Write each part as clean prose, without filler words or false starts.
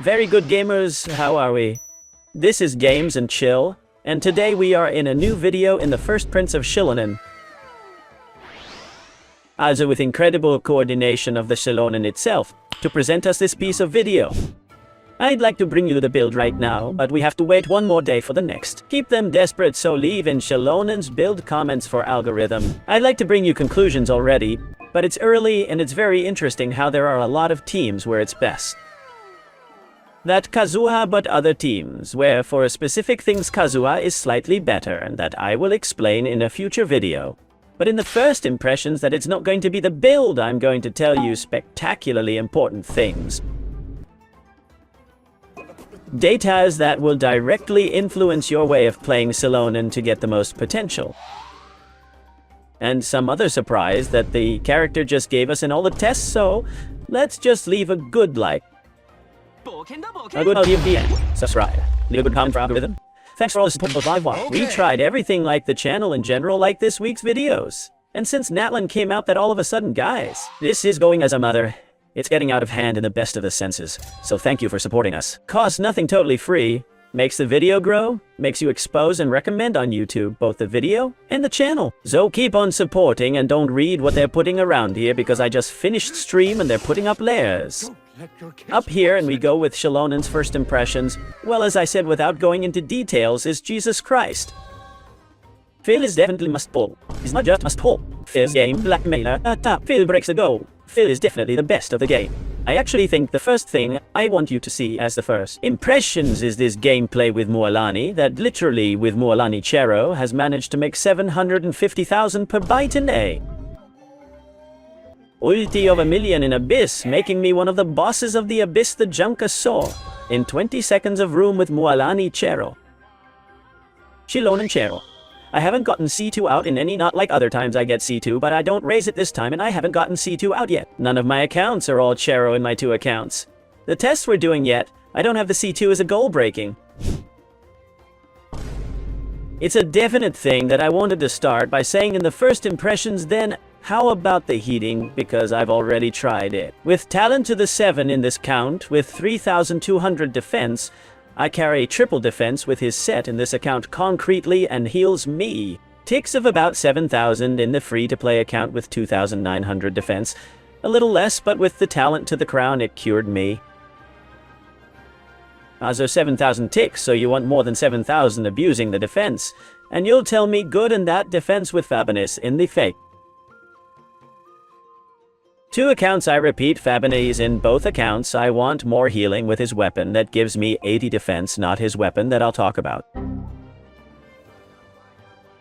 Very good gamers, how are we? This is Games and Chill, and today we are in a new video in the first Prince of Xilonen. Also with incredible coordination of the Xilonen itself, to present us this piece of video. I'd like to bring you the build right now, but we have to wait one more day for the next. Keep them desperate, so leave in Xilonen's build comments for algorithm. I'd like to bring you conclusions already, but it's early and it's very interesting how there are a lot of teams where it's best. That Kazuha but other teams, where for specific things Kazuha is slightly better, and that I will explain in a future video. But in the first impressions that it's not going to be the build, I'm going to tell you spectacularly important things. Data that will directly influence your way of playing Xilonen to get the most potential. And some other surprise that the character just gave us in all the tests, so let's just leave a good like. A good subscribe. Leave a good comment for algorithm. Thanks for all the support of live watch. We tried everything like the channel in general like this week's videos. And since NATLAN came out that all of a sudden, guys, this is going as a mother. It's getting out of hand in the best of the senses. So thank you for supporting us. Costs nothing, totally free. Makes the video grow, makes you expose and recommend on YouTube both the video and the channel. So keep on supporting and don't read what they're putting around here because I just finished stream and they're putting up layers. Up here and we go with Xilonen's first impressions. Well, as I said without going into details, is Jesus Christ. Phil is definitely must pull. He's not just must pull. Phil's game blackmailer. Phil breaks the goal. Phil is definitely the best of the game. I actually think the first thing I want you to see as the first impressions is this gameplay with Mualani that literally with Mualani Chero has managed to make 750,000 per byte in A. Ulti of 1,000,000 in Abyss, making me one of the bosses of the Abyss the Junker saw. In 20 seconds of room with Mualani Chero. Xilonen Chero. I haven't gotten C2 out in any, not like other times I get C2, but I don't raise it this time and I haven't gotten C2 out yet. None of my accounts are all Chero in my 2 accounts. The tests we're doing yet, I don't have the C2 as a goal breaking. It's a definite thing that I wanted to start by saying in the first impressions then, how about the heating, because I've already tried it. With talent to the 7 in this count, with 3,200 defense, I carry triple defense with his set in this account concretely and heals me. Ticks of about 7,000 in the free-to-play account with 2,900 defense. A little less, but with the talent to the crown it cured me. Also 7,000 ticks, so you want more than 7,000 abusing the defense. And you'll tell me good in that defense with Fabinus in the fake. 2 accounts I repeat Fabinese in both accounts. I want more healing with his weapon that gives me 80 defense, not his weapon that I'll talk about.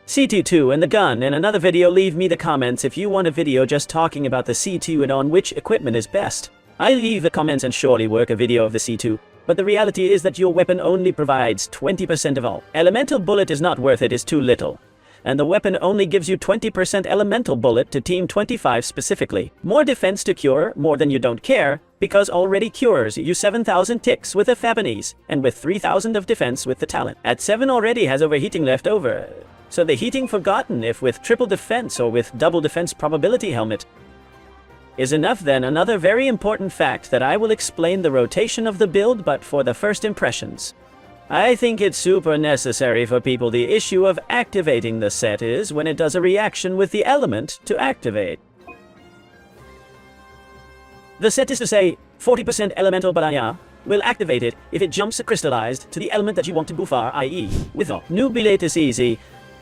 C2 and the gun in another video. Leave me the comments if you want a video just talking about the C2 and on which equipment is best. I leave the comments and surely work a video of the C2. But the reality is that your weapon only provides 20% of all. Elemental bullet is not worth it, is too little. And the weapon only gives you 20% elemental bullet to team 25 specifically. More defense to cure, more than you don't care, because already cures you 7,000 ticks with a Fabinese, and with 3,000 of defense with the talent. At 7 already has overheating left over. So the heating forgotten if with triple defense or with double defense probability helmet is enough. Then another very important fact that I will explain the rotation of the build, but for the first impressions. I think it's super necessary for people. The issue of activating the set is when it does a reaction with the element to activate. The set is to say 40% elemental banana will activate it if it jumps crystallized to the element that you want to go far, i.e. with a nubilate is easy.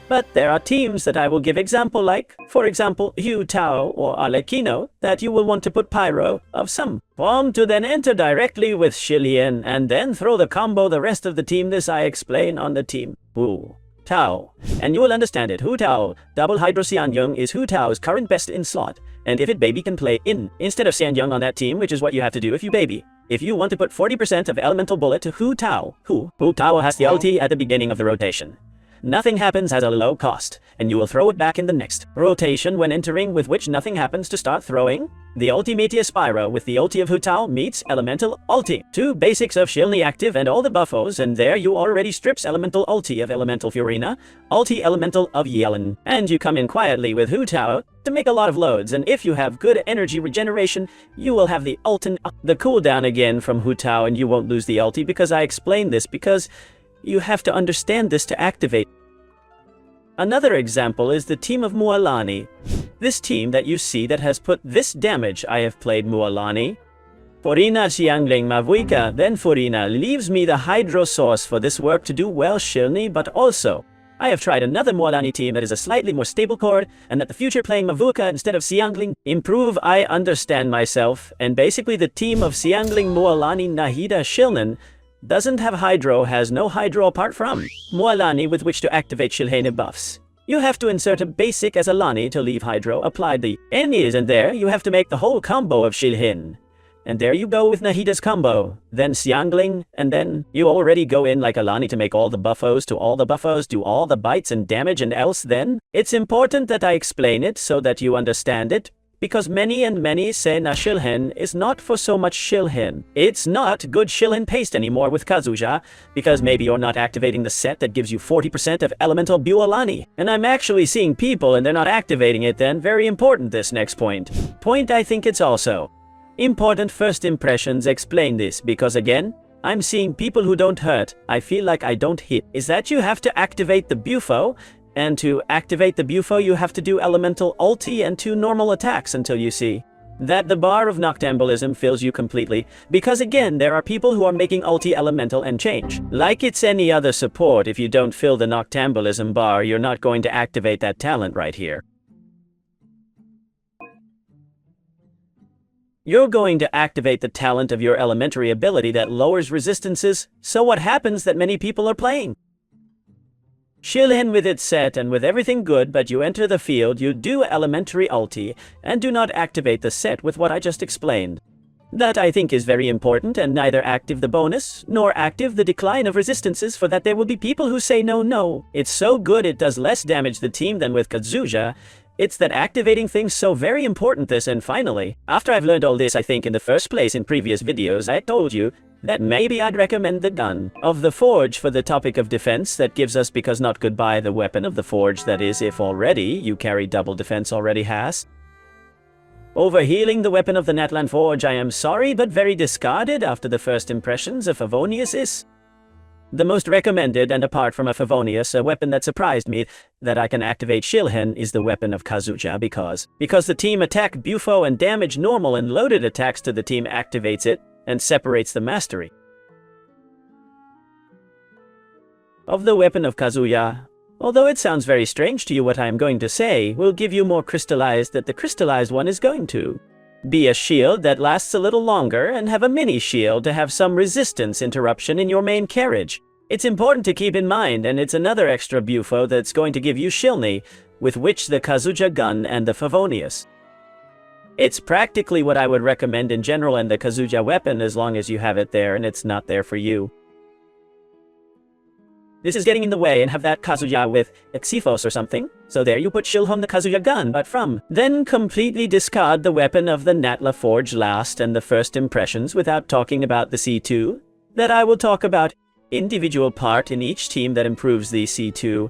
But there are teams that I will give example like, for example, Hu Tao or Arlecchino, that you will want to put pyro of some form to then enter directly with Xilonen and then throw the combo the rest of the team. This I explain on the team Hu Tao. And you will understand it. Hu Tao, double Hydro Xianyang is Hu Tao's current best in slot. And if it baby can play in instead of Xianyang on that team, which is what you have to do if you baby. If you want to put 40% of elemental bullet to Hu Tao, Hu Tao has the ulti at the beginning of the rotation. nothing happens at a low cost, and you will throw it back in the next rotation when entering, with which nothing happens to start throwing. The ulti Meteor Spyro with the ulti of Hu Tao meets elemental ulti. Two basics of Xilonen active and all the buffos, and there you already strips elemental ulti of elemental Furina, ulti elemental of Xilonen. And you come in quietly with Hu Tao to make a lot of loads, and if you have good energy regeneration, you will have the cooldown again from Hu Tao, and you won't lose the ulti, because I explained this, because you have to understand this to activate. Another example is the team of Mualani. This team that you see that has put this damage. I have played Mualani. Furina Xiangling Mavuika, then Furina leaves me the Hydro Source for this work to do well Xilonen, but also I have tried another Mualani team that is a slightly more stable core, and that the future playing Mavuka instead of Xiangling improve. I understand myself, and basically the team of Xiangling Mualani Nahida Xilonen doesn't have Hydro, has no Hydro apart from Mualani with which to activate Xilonen buffs. You have to insert a basic as a Lani to leave Hydro, apply the Nis, and there you have to make the whole combo of Xilonen. And there you go with Nahida's combo, then Xiangling, and then you already go in like a Lani to make all the buffos to all the buffos, do all the bites and damage, and else then. It's important that I explain it so that you understand it, because many say na Xilonen is not for so much Xilonen. It's not good Xilonen paste anymore with Kazuya, because maybe you're not activating the set that gives you 40% of elemental Bualani. And I'm actually seeing people and they're not activating it then. Very important, this next point. I think it's also important first impressions explain this, because again, I'm seeing people who don't hurt. I feel like I don't hit. Is that you have to activate the Bufo, and to activate the Bufo you have to do elemental ulti and 2 normal attacks until you see that the bar of Noctambulism fills you completely, because again, there are people who are making ulti elemental and change. Like it's any other support, if you don't fill the Noctambulism bar, you're not going to activate that talent right here. You're going to activate the talent of your elementary ability that lowers resistances, so what happens that many people are playing Xilonen with its set and with everything good, but you enter the field, you do elementary ulti, and do not activate the set with what I just explained. That I think is very important, and neither active the bonus, nor active the decline of resistances, for that there will be people who say no, it's so good it does less damage the team than with Kazuya. It's that activating things so very important this. And finally, after I've learned all this, I think in the first place in previous videos I told you that maybe I'd recommend the gun of the Forge for the topic of defense that gives us, because not goodbye the weapon of the Forge, that is if already you carry double defense already has. Overhealing the weapon of the NATLAN Forge, I am sorry, but very discarded after the first impressions of Favonius is the most recommended, and apart from a Favonius, a weapon that surprised me that I can activate Xilonen is the weapon of Kazuya, because the team attack Bufo and damage normal and loaded attacks to the team activates it and separates the mastery of the weapon of Kazuya. Although it sounds very strange to you, what I am going to say will give you more crystallized that the crystallized one is going to be a shield that lasts a little longer and have a mini shield to have some resistance interruption in your main carriage. It's important to keep in mind, and it's another extra Bufo that's going to give you Xilonen, with which the Kazuya gun and the Favonius. It's practically what I would recommend in general, and the Kazuya weapon, as long as you have it there and it's not there for you. This is getting in the way, and have that Kazuya with Xifos or something. So there you put Xilonen the Kazuya gun, but from then completely discard the weapon of the NATLAN Forge last and the first impressions, without talking about the C2, that I will talk about individual part in each team that improves the C2.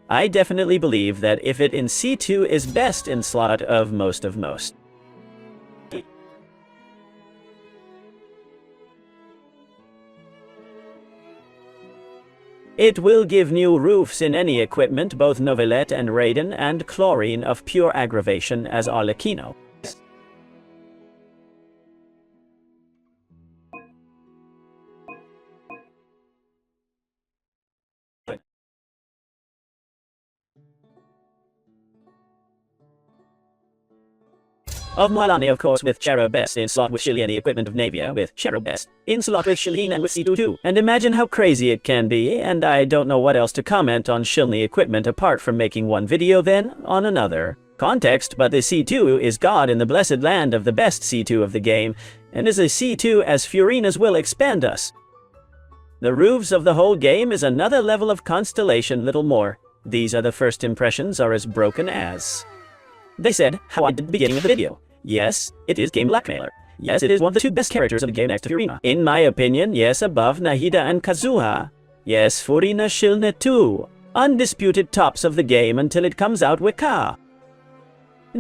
I definitely believe that if it in C2 is best in slot of most. It will give new roofs in any equipment, both Novelette and Raiden, and Chlorine of pure aggravation as Arlecchino. Of Mualani, of course, with Chero best in slot with Xilonen equipment of Navia, with Chero best in slot with Xilonen and with C2 too. And imagine how crazy it can be, and I don't know what else to comment on Xilonen equipment apart from making one video then on another context, but the C2 is God in the blessed land of the best C2 of the game, and is a C2 as Furina's will expand us. The roofs of the whole game is another level of constellation, little more. These are the first impressions are as broken as. They said, how I did the beginning of the video. Yes, it is Game Blackmailer. Yes, it is one of the two best characters of the game next to Furina. In my opinion, yes, above Nahida and Kazuha. Yes, Furina Xilonen too. Undisputed tops of the game until it comes out with Ka.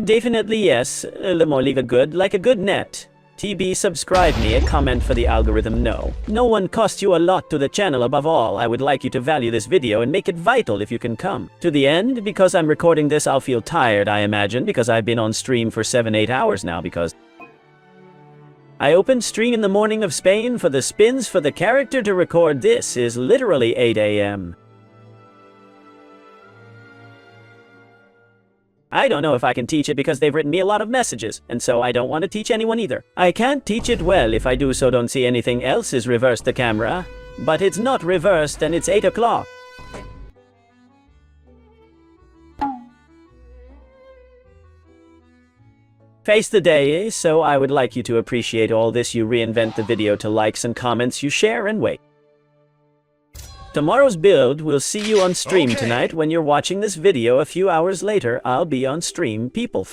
Definitely yes, le more leave a good like a good net. TB subscribe me a comment for the algorithm no. No one cost you a lot to the channel above all. I would like you to value this video and make it vital if you can come to the end. Because I'm recording this I'll feel tired I imagine because I've been on stream for 7-8 hours now because I opened stream in the morning of Spain for the spins for the character to record this is literally 8 AM. I don't know if I can teach it because they've written me a lot of messages, and so I don't want to teach anyone either. I can't teach it well if I do so don't see anything else is reversed the camera. But it's not reversed and it's 8 o'clock. Face the day, so I would like you to appreciate all this you reinvent the video to likes and comments you share and wait. Tomorrow's build will see you on stream tonight. When you're watching this video a few hours later, I'll be on stream, people.